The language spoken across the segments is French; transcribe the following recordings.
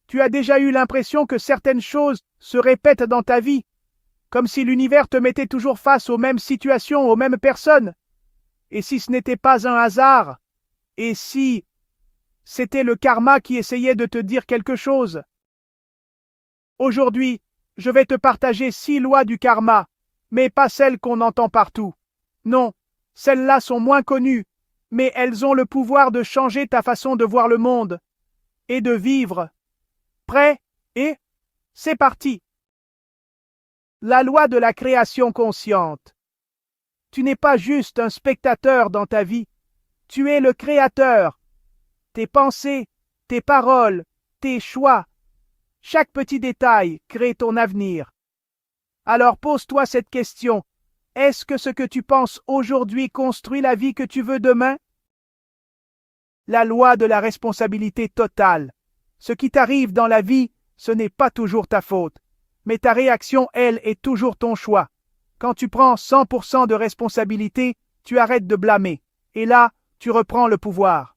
Tu as déjà eu l'impression que certaines choses se répètent dans ta vie, comme si l'univers te mettait toujours face aux mêmes situations, aux mêmes personnes. Et si ce n'était pas un hasard? Et si c'était le karma qui essayait de te dire quelque chose? Aujourd'hui, je vais te partager 6 lois du karma, mais pas celles qu'on entend partout. Non, celles-là sont moins connues, mais elles ont le pouvoir de changer ta façon de voir le monde et de vivre. Prêt? Et c'est parti! La loi de la création consciente. Tu n'es pas juste un spectateur dans ta vie, tu es le créateur. Tes pensées, tes paroles, tes choix, chaque petit détail crée ton avenir. Alors pose-toi cette question. Est-ce que ce que tu penses aujourd'hui construit la vie que tu veux demain? La loi de la responsabilité totale. Ce qui t'arrive dans la vie, ce n'est pas toujours ta faute. Mais ta réaction, elle, est toujours ton choix. Quand tu prends 100% de responsabilité, tu arrêtes de blâmer. Et là, tu reprends le pouvoir.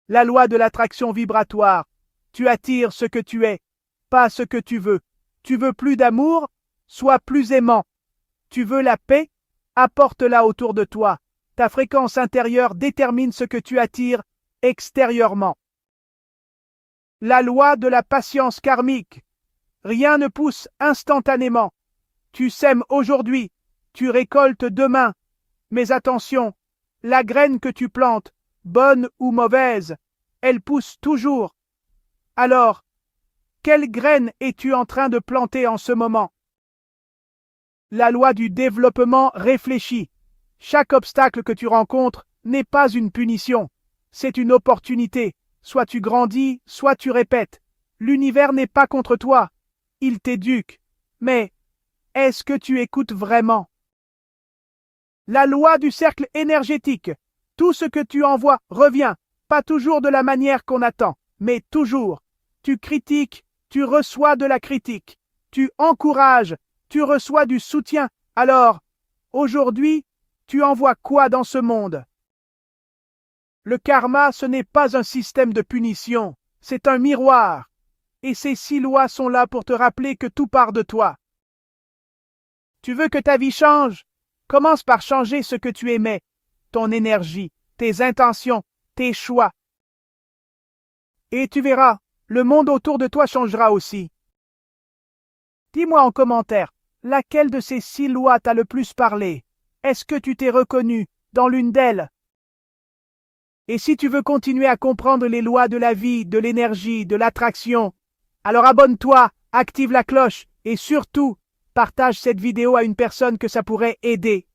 La loi de l'attraction vibratoire. Tu attires ce que tu es, pas ce que tu veux. Tu veux plus d'amour? Sois plus aimant. Tu veux la paix? Apporte-la autour de toi. Ta fréquence intérieure détermine ce que tu attires extérieurement. La loi de la patience karmique. Rien ne pousse instantanément. Tu sèmes aujourd'hui, tu récoltes demain. Mais attention, la graine que tu plantes, bonne ou mauvaise, elle pousse toujours. Alors, quelle graine es-tu en train de planter en ce moment? La loi du développement réfléchi. Chaque obstacle que tu rencontres n'est pas une punition, c'est une opportunité. Soit tu grandis, soit tu répètes. L'univers n'est pas contre toi, il t'éduque. Mais est-ce que tu écoutes vraiment? La loi du cercle énergétique. Tout ce que tu envoies revient, pas toujours de la manière qu'on attend, mais toujours. Tu critiques, tu reçois de la critique. Tu encourages, tu reçois du soutien. Alors, aujourd'hui, tu envoies quoi dans ce monde? Le karma, ce n'est pas un système de punition, c'est un miroir. Et ces 6 lois sont là pour te rappeler que tout part de toi. Tu veux que ta vie change? Commence par changer ce que tu émets, ton énergie, tes intentions, tes choix. Et tu verras, le monde autour de toi changera aussi. Dis-moi en commentaire, laquelle de ces 6 lois t'a le plus parlé? Est-ce que tu t'es reconnu dans l'une d'elles? Et si tu veux continuer à comprendre les lois de la vie, de l'énergie, de l'attraction, alors abonne-toi, active la cloche et surtout, partage cette vidéo à une personne que ça pourrait aider.